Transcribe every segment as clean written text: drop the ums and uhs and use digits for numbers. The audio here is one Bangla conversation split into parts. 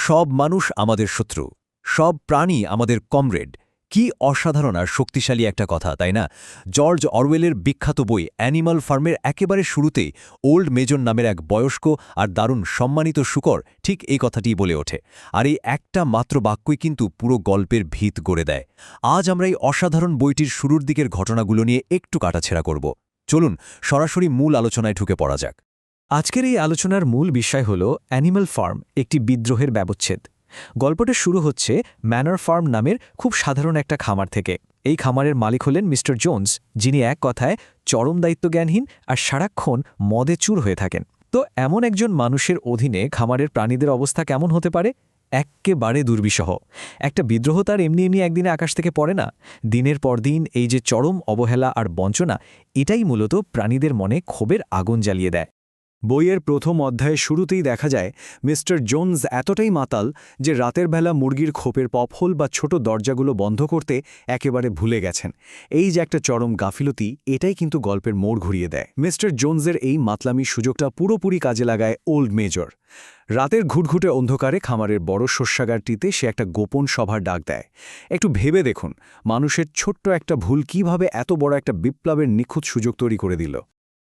সব মানুষ আমাদের শত্রু, সব প্রাণী আমাদের কমরেড। কি অসাধারণ আর শক্তিশালী একটা কথা, তাই না? জর্জ অরওয়েলের বিখ্যাত বই অ্যানিমাল ফার্মের একেবারে শুরুতেই ওল্ড মেজন নামের এক বয়স্ক আর দারুণ সম্মানিত শূকর ঠিক এই কথাটিই বলে ওঠে। আর এই একটা মাত্র বাক্যই কিন্তু পুরো গল্পের ভিত গড়ে দেয়। আজ আমরা এই অসাধারণ বইটির শুরুর দিকের ঘটনাগুলো নিয়ে একটু কাটাছেঁড়া করব। চলুন সরাসরি মূল আলোচনায় ঢুকে পড়া যাক। আজকের এই আলোচনার মূল বিষয় হল অ্যানিম্যাল ফার্ম, একটি বিদ্রোহের ব্যবচ্ছেদ। গল্পটা শুরু হচ্ছে ম্যানর ফার্ম নামের খুব সাধারণ একটা খামার থেকে। এই খামারের মালিক হলেন মিস্টার জোন্স, যিনি এক কথায় চরম দায়িত্বজ্ঞানহীন আর সারাক্ষণ মদে চুর হয়ে থাকেন। তো এমন একজন মানুষের অধীনে খামারের প্রাণীদের অবস্থা কেমন হতে পারে? এক্কেবারে দুর্বিষহ। একটা বিদ্রোহ তার এমনি এমনি একদিনে আকাশ থেকে পড়ে না। দিনের পর দিন এই যে চরম অবহেলা আর বঞ্চনা, এটাই মূলত প্রাণীদের মনে ক্ষোভের আগুন জ্বালিয়ে দেয়। বইয়ের প্রথম অধ্যায়ে শুরুতেই দেখা যায় মিস্টার জোন্স এতটাই মাতাল যে রাতের বেলা মুরগির খোপের পপহোল বা ছোট দরজাগুলো বন্ধ করতে একেবারে ভুলে গেছেন। এই যে একটা চরম গাফিলতি, এটাই কিন্তু গল্পের মোড় ঘুরিয়ে দেয়। মিস্টার জোন্সের এই মাতলামির সুযোগটা পুরোপুরি কাজে লাগায় ওল্ড মেজর। রাতের ঘুটঘুটে অন্ধকারে খামারের বড় শস্যাগারটিতে সে একটা গোপন সভার ডাক দেয়। একটু ভেবে দেখুন, মানুষের ছোট্ট একটা ভুল কিভাবে এত বড় একটা বিপ্লবের নিখুঁত সুযোগ তৈরি করে দিল।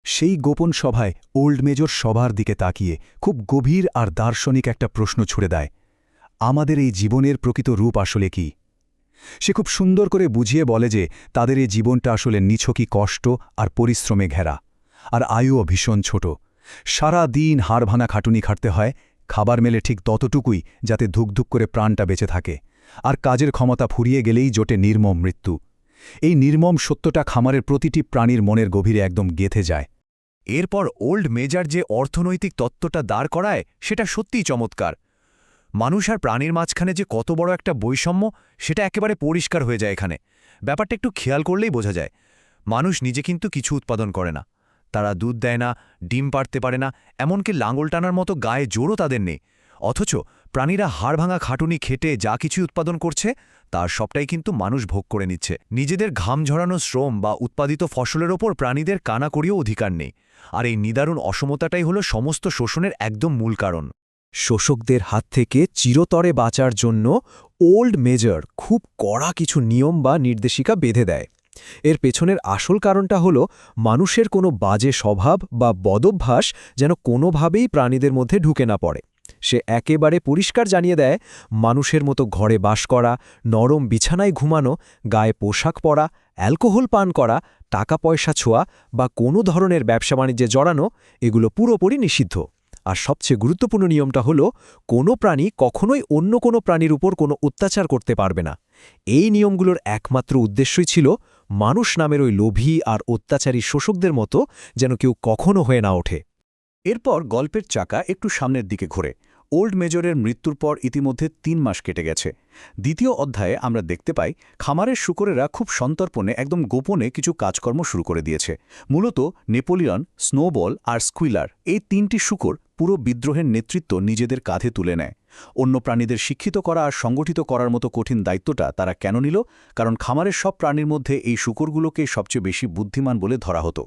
সেই গোপন সভায় ওল্ড মেজর সবার দিকে তাকিয়ে খুব গভীর আর দার্শনিক একটা প্রশ্ন ছুড়ে দেয়। আমাদের এই জীবনের প্রকৃত রূপ আসলে কি? সে খুব সুন্দর করে বুঝিয়ে বলে যে তাদের এই জীবনটা আসলে নিছকই কষ্ট আর পরিশ্রমে ঘেরা, আর আয়ুও ভীষণ ছোট। সারা দিন হাড়ভাঙা খাটুনি খাটতে হয়, খাবার মেলে ঠিক ততটুকুই যাতে ধুকধুক করে প্রাণটা বেঁচে থাকে, আর কাজের ক্ষমতা ফুরিয়ে গেলেই জোটে নির্মম মৃত্যু। এই নির্মম সত্যটা খামারের প্রতিটি প্রাণীর মনের গভীরে একদম গেঁথে যায়। এরপর ওল্ড মেজার যে অর্থনৈতিক তত্ত্বটা দাঁড় করায় সেটা সত্যিই চমৎকার। মানুষ আর প্রাণীর মাঝখানে যে কত বড় একটা বৈষম্য, সেটা একেবারে পরিষ্কার হয়ে যায় এখানে। ব্যাপারটা একটু খেয়াল করলেই বোঝা যায়। মানুষ নিজে কিন্তু কিছু উৎপাদন করে না, তারা দুধ দেয় না, ডিম পাড়তে পারে না, এমনকি লাঙল টানার মতো গায়ে জোরও তাদের নেই। অথচ প্রাণীরা হাড়ভাঙা খাটুনি খেটে যা কিছু উৎপাদন করছে, তার সবটাই কিন্তু মানুষ ভোগ করে নিচ্ছে। নিজেদের ঘাম ঝরানো শ্রম বা উৎপাদিত ফসলের ওপর প্রাণীদের কানাকড়িও অধিকার নেই। আর এই নিদারুণ অসমতাটাই হলো সমস্ত শোষণের একদম মূল কারণ। শোষকদের হাত থেকে চিরতরে বাঁচার জন্য ওল্ড মেজর খুব কড়া কিছু নিয়ম বা নির্দেশিকা বেঁধে দেয়। এর পেছনের আসল কারণটা হল মানুষের কোনো বাজে স্বভাব বা বদভ্যাস যেন কোনোভাবেই প্রাণীদের মধ্যে ঢুকে না পড়ে। সে একেবারে পরিষ্কার জানিয়ে দেয়, মানুষের মতো ঘরে বাস করা, নরম বিছানায় ঘুমানো, গায়ে পোশাক পরা, অ্যালকোহল পান করা, টাকা পয়সা ছোঁয়া বা কোনো ধরনের ব্যবসা বাণিজ্যে জড়ানো, এগুলো পুরোপুরি নিষিদ্ধ। আর সবচেয়ে গুরুত্বপূর্ণ নিয়মটা হলো, কোনো প্রাণী কখনোই অন্য কোনো প্রাণীর উপর কোনো অত্যাচার করতে পারবে না। এই নিয়মগুলোর একমাত্র উদ্দেশ্যই ছিল মানুষ নামের ওই লোভী আর অত্যাচারী শোষকদের মতো যেন কেউ কখনো হয়ে না ওঠে। এরপর গল্পের চাকা একটু সামনের দিকে ঘোরে। ওল্ড মেজরের মৃত্যুর পর ইতিমধ্যে 3 মাস কেটে গেছে। দ্বিতীয় অধ্যায়ে আমরা দেখতে পাই খামারের শূকরেরা খুব সন্তর্পণে একদম গোপনে কিছু কাজকর্ম শুরু করে দিয়েছে। মূলত নেপোলিয়ন, স্নোবল আর স্কুইলার, এই 3টি শূকর পুরো বিদ্রোহের নেতৃত্ব নিজেদের কাঁধে তুলে নেয়। অন্য প্রাণীদের শিক্ষিত করা আর সংগঠিত করার মতো কঠিন দায়িত্বটা তারা কেন নিল? কারণ খামারের সব প্রাণীর মধ্যে এই শূকরগুলোকে সবচেয়ে বেশি বুদ্ধিমান বলে ধরা হতো।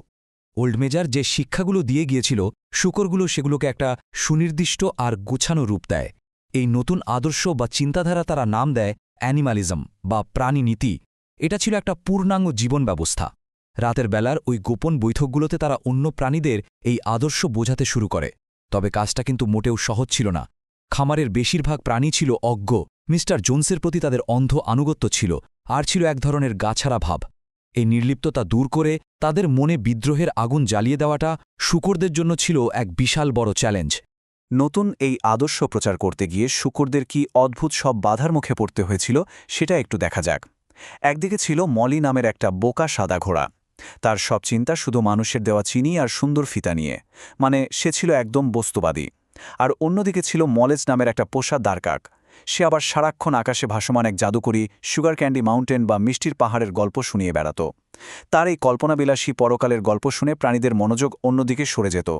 ওল্ড মেজার যে শিক্ষাগুলো দিয়ে গিয়েছিল, শূকরগুলো সেগুলোকে একটা সুনির্দিষ্ট আর গোছানো রূপ দেয়। এই নতুন আদর্শ বা চিন্তাধারা তারা নাম দেয় অ্যানিমালিজম বা প্রাণী নীতি। এটা ছিল একটা পূর্ণাঙ্গ জীবন ব্যবস্থা। রাতের বেলার ওই গোপন বৈঠকগুলোতে তারা অন্য প্রাণীদের এই আদর্শ বোঝাতে শুরু করে। তবে কাজটা কিন্তু মোটেও সহজ ছিল না। খামারের বেশিরভাগ প্রাণী ছিল অজ্ঞ। মিস্টার জোন্সের প্রতি তাদের অন্ধ আনুগত্য ছিল, আর ছিল এক ধরনের গাছাড়া ভাব। এই নির্লিপ্ততা দূর করে তাদের মনে বিদ্রোহের আগুন জ্বালিয়ে দেওয়াটা শূকরদের জন্য ছিল এক বিশাল বড় চ্যালেঞ্জ। নতুন এই আদর্শ প্রচার করতে গিয়ে শূকরদের কি অদ্ভুত সব বাধার মুখে পড়তে হয়েছিল, সেটা একটু দেখা যাক। একদিকে ছিল মলি নামের একটা বোকা সাদা ঘোড়া। তার সব চিন্তা শুধু মানুষের দেওয়া চিনি আর সুন্দর ফিতা নিয়ে, মানে সে ছিল একদম বস্তুবাদী। আর অন্যদিকে ছিল মলেজ নামের একটা পোষা দ্বারকাক। সে আবার সারাক্ষণ আকাশে ভাসমান এক জাদুকরী সুগার ক্যান্ডি মাউন্টেন বা মিষ্টির পাহাড়ের গল্প শুনিয়ে বেড়াত। তার এই কল্পনাবিলাসী পরকালের গল্প শুনে প্রাণীদের মনোযোগ অন্যদিকে সরে যেত।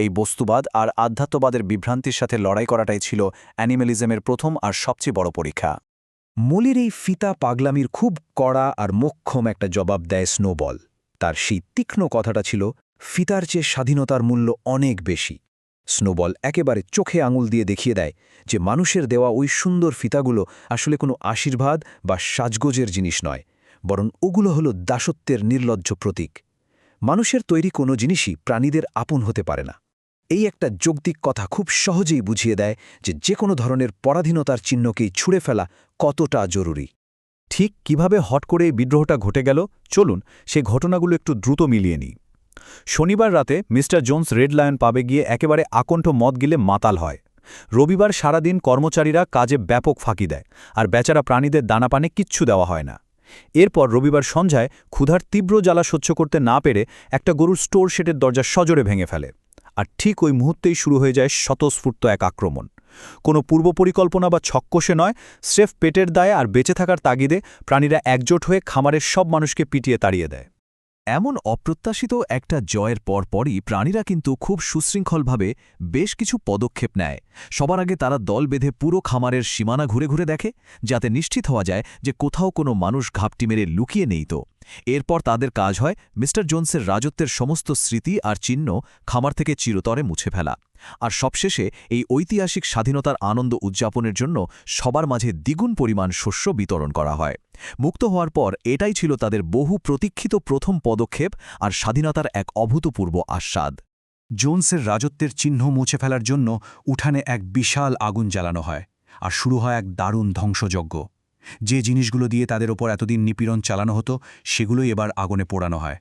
এই বস্তুবাদ আর আধ্যাত্মবাদের বিভ্রান্তির সাথে লড়াই করাটাই ছিল অ্যানিম্যালিজমের প্রথম আর সবচেয়ে বড় পরীক্ষা। মলির এই ফিতা পাগলামির খুব কড়া আর মোক্ষম একটা জবাব দেয় স্নোবল। তার সেই তীক্ষ্ণ কথাটা ছিল, ফিতার চেয়ে স্বাধীনতার মূল্য অনেক বেশি। স্নোবল একেবারে চোখে আঙুল দিয়ে দেখিয়ে দেয় যে মানুষের দেওয়া ওই সুন্দর ফিতাগুলো আসলে কোনো আশীর্বাদ বা সাজগোজের জিনিস নয়, বরং ওগুলো হলো দাসত্বের নির্লজ্জ প্রতীক। মানুষের তৈরি কোনো জিনিসই প্রাণীদের আপন হতে পারে না। এই একটা যৌক্তিক কথা খুব সহজেই বুঝিয়ে দেয় যে কোনো ধরনের পরাধীনতার চিহ্নকেই ছুঁড়ে ফেলা কতটা জরুরি। ঠিক কিভাবে হট করে এই বিদ্রোহটা ঘটে গেল, চলুন সে ঘটনাগুলো একটু দ্রুত মিলিয়ে নিই। শনিবার রাতে মিস্টার জোন্স রেড লায়ন পাবে গিয়ে একেবারে আকণ্ঠ মদ গিলে মাতাল হয়। রবিবার সারাদিন কর্মচারীরা কাজে ব্যাপক ফাঁকি দেয়, আর বেচারা প্রাণীদের দানাপানে কিচ্ছু দেওয়া হয় না। এরপর রবিবার সন্ধ্যায় ক্ষুধার তীব্র জ্বালা সহ্য করতে না পেরে একটা গরুর স্টোর শেডের দরজা সজোরে ভেঙে ফেলে। আর ঠিক ওই মুহূর্তেই শুরু হয়ে যায় স্বতঃস্ফূর্ত এক আক্রমণ। কোনো পূর্ব পরিকল্পনা বা ছক্কষে নয়, স্রেফ পেটের দায়ে আর বেঁচে থাকার তাগিদে প্রাণীরা একজোট হয়ে খামারের সব মানুষকে পিটিয়ে তাড়িয়ে দেয়। এমন অপ্রত্যাশিত একটা জয়ের পরপরই প্রাণীরা কিন্তু খুব সুশৃঙ্খলভাবে বেশ কিছু পদক্ষেপ নেয়। সবার আগে তারা দল বেঁধে পুরো খামারের সীমানা ঘুরে ঘুরে দেখে, যাতে নিশ্চিত হওয়া যায় যে কোথাও কোনো মানুষ ঘাপটি মেরে লুকিয়ে নেই তো। এরপর তাদের কাজ হয় মিস্টার জোন্সের রাজত্বের সমস্ত স্মৃতি আর চিহ্ন খামার থেকে চিরতরে মুছে ফেলা। আর সবশেষে এই ঐতিহাসিক স্বাধীনতার আনন্দ উদযাপনের জন্য সবার মাঝে দ্বিগুণ পরিমাণ শস্য বিতরণ করা হয়। মুক্ত হওয়ার পর এটাই ছিল তাদের বহু প্রতীক্ষিত প্রথম পদক্ষেপ আর স্বাধীনতার এক অভূতপূর্ব আস্বাদ। জোন্সের রাজত্বের চিহ্ন মুছে ফেলার জন্য উঠানে এক বিশাল আগুন জ্বালানো হয়, আর শুরু হয় এক দারুণ ধ্বংসযজ্ঞ। যে জিনিসগুলো দিয়ে তাদের ওপর এতদিন নিপীড়ন চালানো হতো সেগুলোই এবার আগুনে পোড়ানো হয়।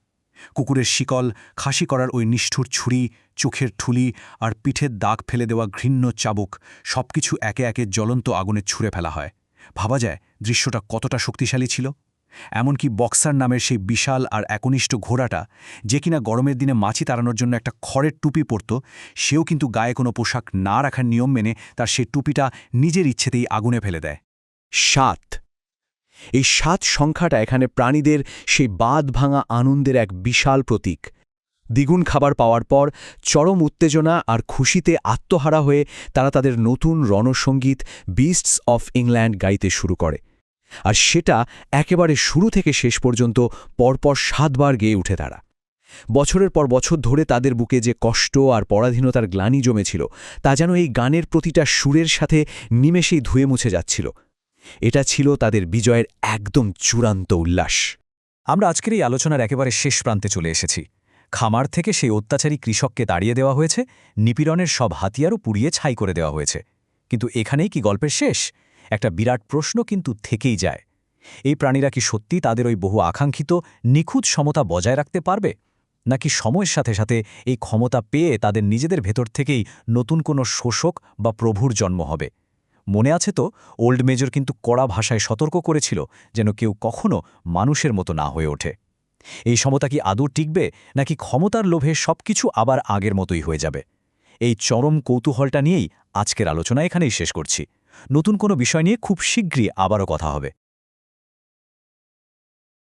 কুকুরের শিকল, খাসি করার ওই নিষ্ঠুর ছুরি, চোখের ঠুলি আর পিঠের দাগ ফেলে দেওয়া ঘৃণ্য চাবুক সবকিছু একে একে জ্বলন্ত আগুনে ছুঁড়ে ফেলা হয়। ভাবা যায় দৃশ্যটা কতটা শক্তিশালী ছিল। এমনকি বক্সার নামের সেই বিশাল আর একনিষ্ঠ ঘোড়াটা, যে কিনা গরমের দিনে মাছি তাড়ানোর জন্য একটা খড়ের টুপি পরত, সেও কিন্তু গায়ে কোনো পোশাক না রাখার নিয়ম মেনে তার সেই টুপিটা নিজের ইচ্ছেতেই আগুনে ফেলে দেয়। 7। এই 7 সংখ্যাটা এখানে প্রাণীদের সেই বাঁধ ভাঙা আনন্দের এক বিশাল প্রতীক। দ্বিগুণ খাবার পাওয়ার পর চরম উত্তেজনা আর খুশিতে আত্মহারা হয়ে তারা তাদের নতুন রণসঙ্গীত বিস্টস অফ ইংল্যান্ড গাইতে শুরু করে। আর সেটা একেবারে শুরু থেকে শেষ পর্যন্ত পরপর 7 বার গেয়ে উঠে তারা। বছরের পর বছর ধরে তাদের বুকে যে কষ্ট আর পরাধীনতার গ্লানি জমেছিল, তা যেন এই গানের প্রতিটা সুরের সাথে নিমেষেই ধুয়ে মুছে যাচ্ছিল। এটা ছিল তাদের বিজয়ের একদম চূড়ান্ত উল্লাস। আমরা আজকের এই আলোচনার একেবারে শেষ প্রান্তে চলে এসেছি। খামার থেকে সেই অত্যাচারী কৃষককে তাড়িয়ে দেওয়া হয়েছে, নিপীড়নের সব হাতিয়ারও পুড়িয়ে ছাই করে দেওয়া হয়েছে। কিন্তু এখানেই কি গল্পের শেষ? একটা বিরাট প্রশ্ন কিন্তু থেকেই যায়। এই প্রাণীরা কি সত্যি তাদের ওই বহু আকাঙ্ক্ষিত নিখুঁত সমতা বজায় রাখতে পারবে, নাকি সময়ের সাথে সাথে এই ক্ষমতা পেয়ে তাদের নিজেদের ভেতর থেকেই নতুন কোনো শোষক বা প্রভুর জন্ম হবে? মনে আছে তো, ওল্ড মেজর কিন্তু কড়া ভাষায় সতর্ক করেছিল যেন কেউ কখনো মানুষের মতো না হয়ে ওঠে। এই সমতা কি আদৌ টিকবে, নাকি ক্ষমতার লোভে সবকিছু আবার আগের মতোই হয়ে যাবে? এই চরম কৌতূহলটা নিয়েই আজকের আলোচনা এখানেই শেষ করছি। নতুন কোনো বিষয় নিয়ে খুব শীঘ্রই আবারও কথা হবে।